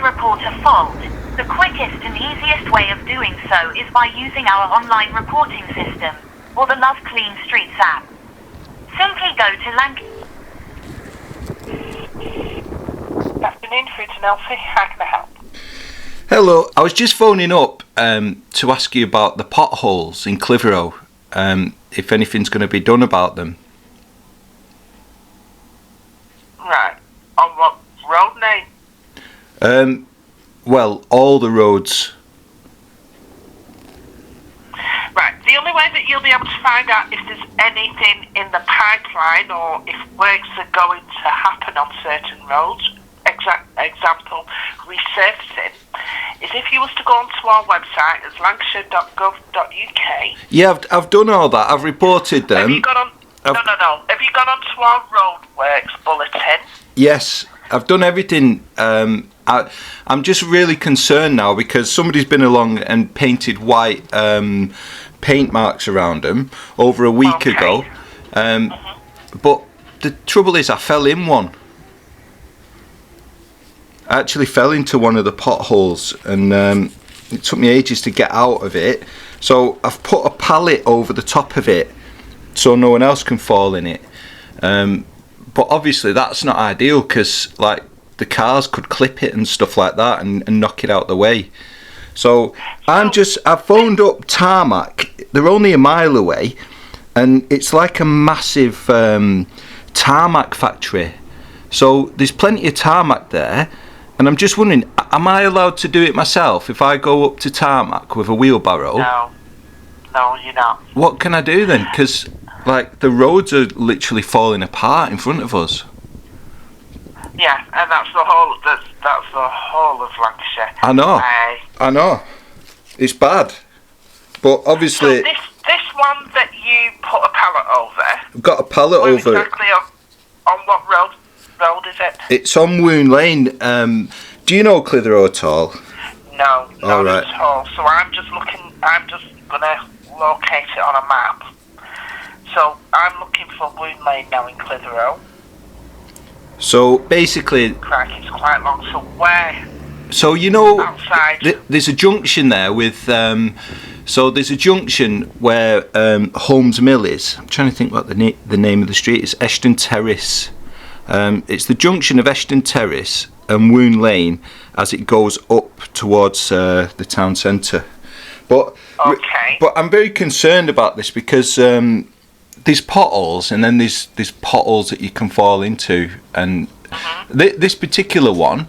report a fault, the quickest and easiest way of doing so is by using our online reporting system, or the Love Clean Streets app. Simply go to Good afternoon, through to Nelsie. How can I help? Hello, I was just phoning up to ask you about the potholes in Clitheroe, if anything's going to be done about them. Right. On what road name? Well, all the roads. Right. The only way that you'll be able to find out if there's anything in the pipeline or if works are going to happen on certain roads, example, resurfacing, is if you was to go onto our website as lancashire.gov.uk. Yeah, I've done all that. I've reported them. Have you gone on? No. Have you gone onto our roadworks bulletin? Yes, I've done everything. I'm just really concerned now because somebody's been along and painted white paint marks around them over a week ago. But the trouble is I fell in one. I actually fell into one of the potholes and it took me ages to get out of it. So I've put a pallet over the top of it so no one else can fall in it. But obviously that's not ideal because like the cars could clip it and stuff like that and knock it out the way. So I phoned up Tarmac. They're only a mile away and it's like a massive tarmac factory. So there's plenty of tarmac there. And I'm just wondering, am I allowed to do it myself if I go up to Tarmac with a wheelbarrow? No, you're not. What can I do then? Because, like, the roads are literally falling apart in front of us. Yeah, and that's the whole of Lancashire. I know. It's bad. But obviously... So this one that you put a pallet over... I've got a pallet over exactly on what road is it? It's on Woon Lane. Do you know Clitheroe at all? No, not right. at all. So I'm just gonna locate it on a map. So I'm looking for Woon Lane now in Clitheroe. So basically, Crikey, it's quite long. So where? So you know, outside. There's a junction there with. So there's a junction where Holmes Mill is. I'm trying to think what the name of the street is. Eshton Terrace. It's the junction of Eshton Terrace and Woon Lane as it goes up towards the town centre. But I'm very concerned about this because there's potholes and then there's potholes that you can fall into, and this particular one,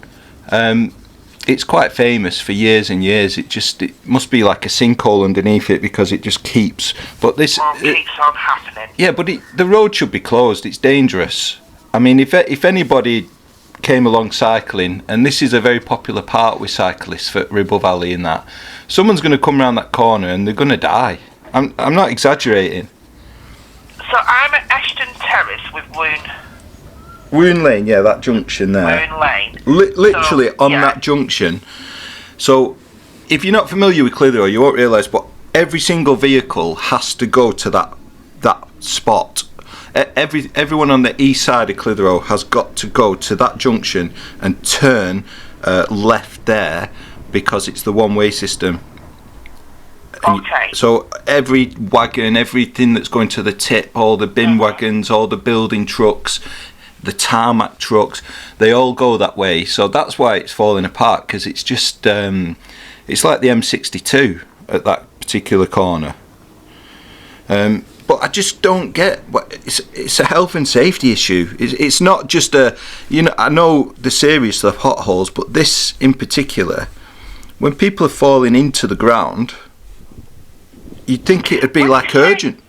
it's quite famous for years and years. It must be like a sinkhole underneath it because it just keeps. But this keeps on happening. Yeah, but the road should be closed. It's dangerous. I mean, if anybody came along cycling, and this is a very popular part with cyclists for Ribble Valley and that, someone's going to come around that corner and they're going to die. I'm not exaggerating. So I'm at Eshton Terrace with Woon Lane, yeah, that junction there. Woon Lane. Literally on that junction. So if you're not familiar with Clitheroe, you won't realise, but every single vehicle has to go to that spot. Everyone on the east side of Clitheroe has got to go to that junction and turn left there because it's the one-way system. Okay. So every wagon, everything that's going to the tip, all the bin wagons, all the building trucks, the tarmac trucks, they all go that way. So that's why it's falling apart, because it's just it's like the M62 at that particular corner. But I just don't get it's a health and safety issue. It's not just I know the serious of potholes, but this in particular, when people are falling into the ground, you'd think it'd be like urgent.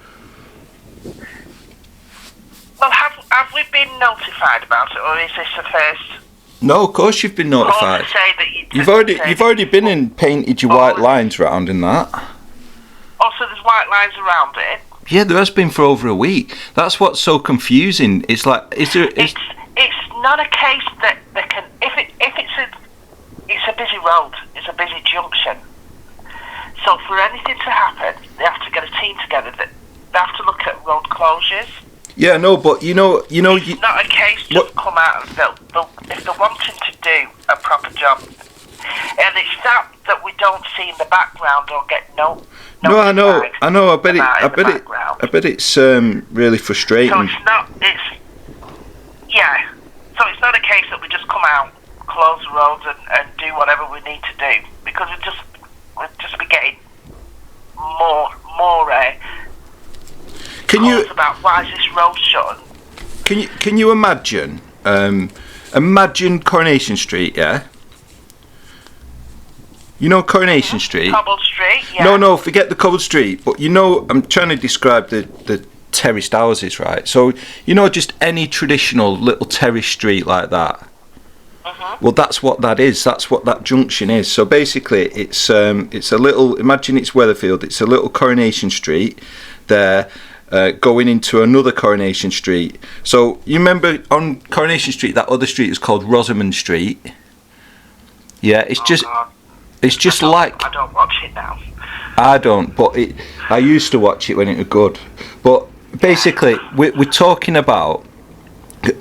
Well, have we been notified about it, or is this the first? No, of course you've been notified. To say that You've already been and painted your white lines round in that. Oh, so there's white lines around it. Yeah, there has been for over a week. That's what's so confusing. It's like, It's not a case that they can. If it's a busy road, it's a busy junction. So for anything to happen, they have to get a team together. They have to look at road closures. Yeah, no, but you know. It's not a case just come out and if they're wanting to do a proper job, And it's that we don't see in the background or get No, I know. I bet it's really frustrating. So it's not. So it's not a case that we just come out, close the roads, and do whatever we need to do, because we'll just be getting more calls about why is this road shut. Can you imagine? Imagine Coronation Street, yeah. You know Coronation Street? Cobbled Street, yeah. No, forget the cobbled street. But you know, I'm trying to describe the terraced houses, right? So you know, just any traditional little terrace street like that. Well, that's what that is. That's what that junction is. So basically, it's a little. Imagine it's Weatherfield. It's a little Coronation Street there, going into another Coronation Street. So you remember on Coronation Street, that other street is called Rosamond Street. Yeah, it's just. God. It's just I don't watch it now. I don't, but I used to watch it when it was good. But basically, we're talking about.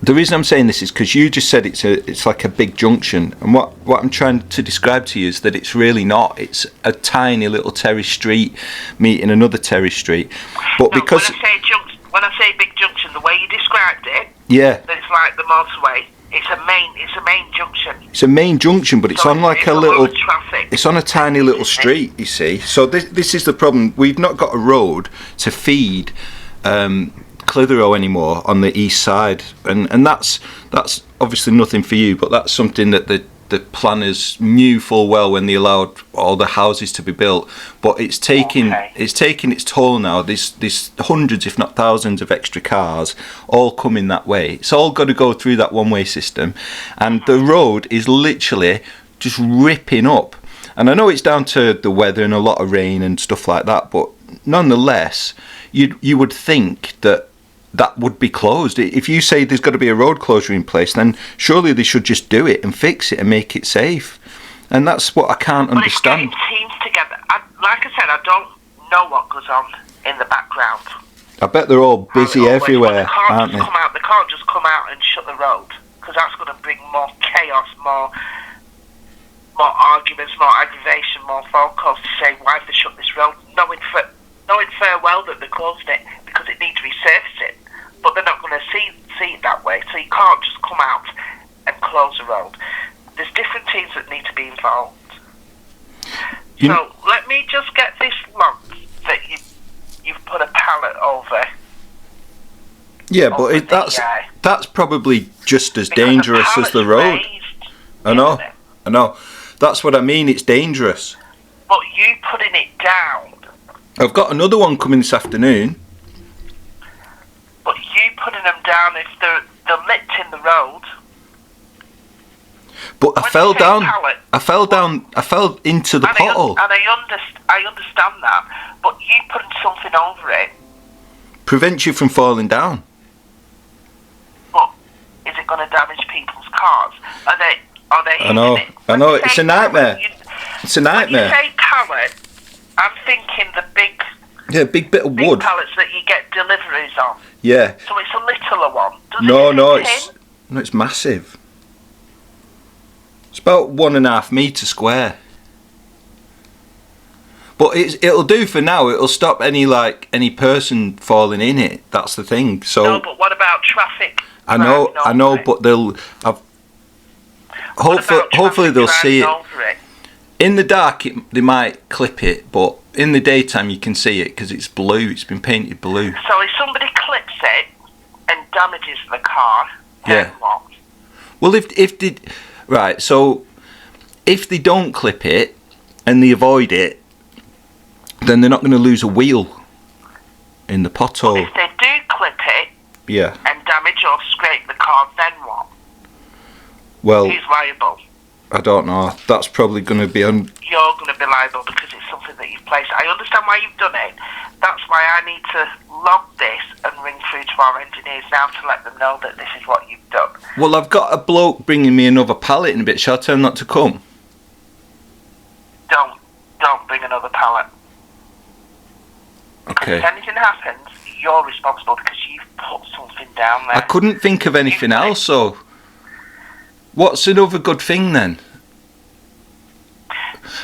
The reason I'm saying this is because you just said it's like a big junction, and what I'm trying to describe to you is that it's really not. It's a tiny little terrace street meeting another terrace street. But no, because when I say big junction, the way you described it, yeah, that it's like the motorway. It's a main junction. It's a main junction, but it's on like a little. Traffic. It's on a tiny little street, you see. So this is the problem. We've not got a road to feed Clitheroe anymore on the east side, and that's obviously nothing for you, but that's something that the planners knew full well when they allowed all the houses to be built. But it's taking its toll now. There's hundreds, if not thousands, of extra cars all coming that way. It's all got to go through that one-way system, and the road is literally just ripping up. And I know it's down to the weather and a lot of rain and stuff like that, but nonetheless, you would think that would be closed. If you say there's got to be a road closure in place, then surely they should just do it and fix it and make it safe. And that's what I can't understand. It's getting teams together. Like I said, I don't know what goes on in the background. I bet they're all busy everywhere, aren't they? They can't just come out and shut the road, because that's going to bring more chaos, more arguments, more aggravation, more phone calls to say why have they shut this road, knowing fair well that they closed it because it needs resurfacing. But they're not going to see it that way, so you can't just come out and close the road. There's different teams that need to be involved. So let me just get this lump that you've put a pallet over. Yeah, but that's probably just as dangerous as the road. I know. That's what I mean. It's dangerous. But you putting it down. I've got another one coming this afternoon. But you putting them down if they're licked in the road. But I fell down. I fell into the pothole. And I understand that. But you putting something over it prevents you from falling down. But is it going to damage people's cars? Are they? I know. It's a nightmare. It's a nightmare. When you say pallet, I'm thinking the big. Yeah, big bit of wood. Pallets that you get deliveries on. Yeah. So it's a littler one. It's massive. It's about 1.5 metre square. But it'll do for now. It'll stop any person falling in it. That's the thing. So. No, but what about traffic? I know, but they'll. Hopefully they'll see it. In the dark, they might clip it, but in the daytime you can see it because it's blue. It's been painted blue. So if somebody clips it and damages the car, then what? Well, if they right, so if they don't clip it and they avoid it, then they're not going to lose a wheel in the pothole. Well, if they do clip it, and damage or scrape the car, then what? Well, who's liable? I don't know. That's probably going to be You're going to be liable because it's something that you've placed. I understand why you've done it. That's why I need to log this and ring through to our engineers now to let them know that this is what you've done. Well, I've got a bloke bringing me another pallet in a bit. Shall I tell him not to come? Don't bring another pallet. Okay. If anything happens, you're responsible because you've put something down there. I couldn't think of anything else, so... What's another good thing then?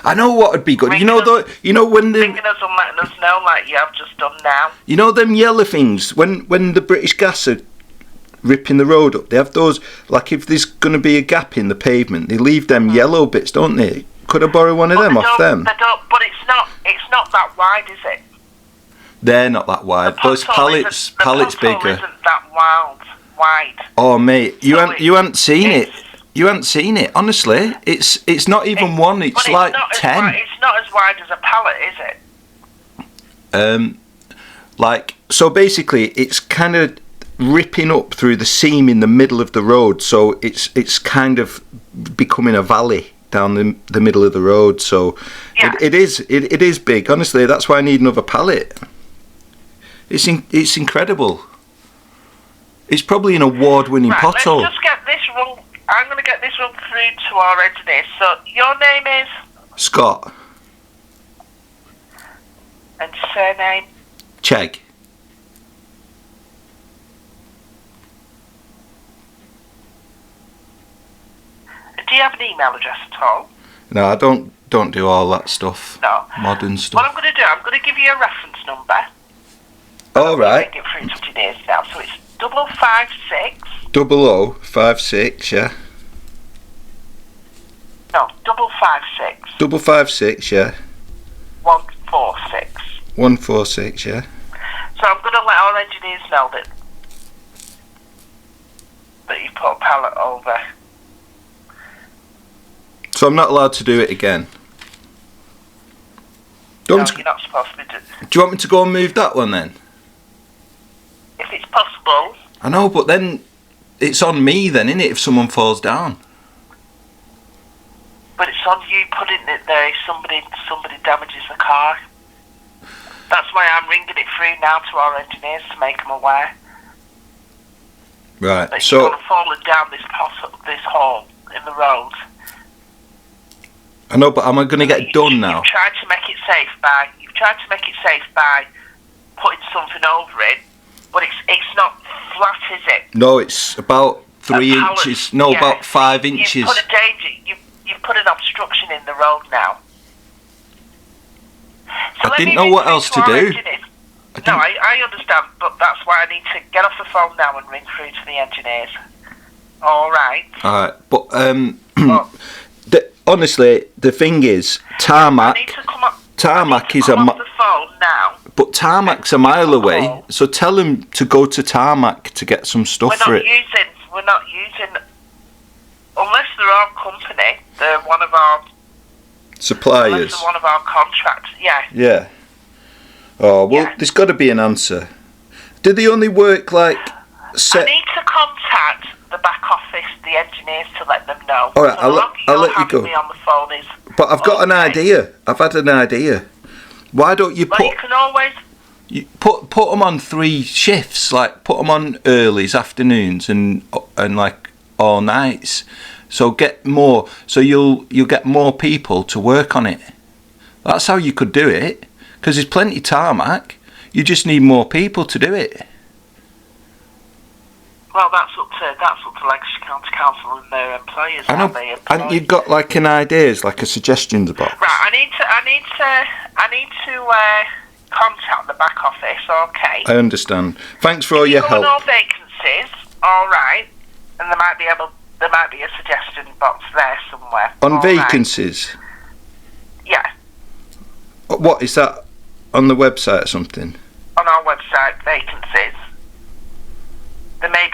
I know what would be good. Ringing When the ringing us and letting us know, like you have just done now. you know them yellow things when the British Gas are ripping the road up. They have those, like if there's going to be a gap in the pavement, they leave them yellow bits, don't they? Could I borrow one of them off them? They don't, but it's not that wide, is it? They're not that wide. Those pallets bigger. Isn't that wide? Oh mate, you haven't seen it. It's- You haven't seen it, honestly. It's not even one. It's like 10. It's not as wide as a pallet, is it? So basically, it's kind of ripping up through the seam in the middle of the road. So it's kind of becoming a valley down the middle of the road. So Yeah. it is big. Honestly, that's why I need another pallet. It's incredible. It's probably an award-winning Right, pothole. let's just get this run. I'm going to get this run through to our engineer. So your name is Scott. and surname. Chegg. Do you have an email address at all? No, I don't do all that stuff. No. Modern What stuff. I'm going to do, I'm going to give you a reference number. All right. Get through to engineers now. So it's 556. 0056, yeah. No, 556. 556, yeah. 146. 146, yeah. So I'm going to let our engineers know that you put a pallet over. So I'm not allowed to do it again. No, you're not supposed to be doing. Do you want me to go and move that one then? If it's possible. I know, but then it's on me then, isn't it, if someone falls down? But it's on you putting it there if somebody damages the car. That's why I'm ringing it through now to our engineers to make them aware Right, that so you're going to fall down this hole in the road. I know, but am I going to get done now? You've tried to make it safe by putting something over it, but it's not flat, is it? No, it's about 3 A pallet, inches. No, yeah. about 5 inches. You've put a danger. You've put an obstruction in the road now. So I let didn't me know ring what through else to to our do. engineers. I No, I understand, but that's why I need to get off the phone now and ring through to the engineers. All right. Alright, but Well, honestly, the thing is, I tarmac. need to come up. Tarmac I need is to a come mi- off the phone now. But tarmac's a mile away, so tell them to go to tarmac to get some stuff for it. We're not using, unless they're our company. They're one of our Suppliers. Unless they're one of our contracts. Yeah. Yeah. Oh well, Yeah. there's got to be an answer. Do they only work like I set? need to contact the back office, the engineers, to let them know. All right, So I'll the let- longer I'll you're let you having go. me on the phone is. But I've got an okay. idea. I've had an idea. Why don't you Well, put you can always. put them on 3 shifts? Like put them on earlys, afternoons, and like all nights. So get more. So you'll get more people to work on it. That's how you could do it. Because there's plenty tarmac. You just need more people to do it. Well, that's up to Lancashire County Council and their employers. I know. How they employ. And you've got like an ideas, like a suggestions box. Right, I need to contact the back office. Okay. I understand. Thanks for all your Go on help. all vacancies. All right. And there might be a suggestion box there somewhere. On All right. vacancies. Yeah. What is that? On the website or something? On our website, vacancies. There may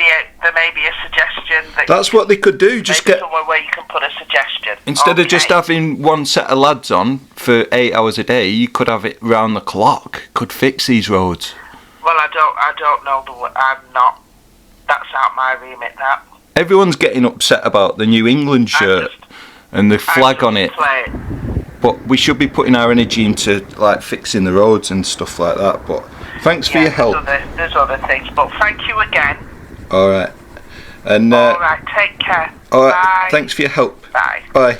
be a suggestion that. That's what they could do. Just maybe get somewhere where you can put a suggestion. instead of just Okay. having one set of lads on for 8 hours a day, you could have it round the clock. Could fix these roads. Well, I don't know I'm not. That's out my remit. That. Everyone's getting upset about the New England shirt and the flag on it. But we should be putting our energy into like fixing the roads and stuff like that. But thanks for your help. There's other things, but thank you again. All right. And All right, take care. all right. Bye. Thanks for your help. Bye. Bye.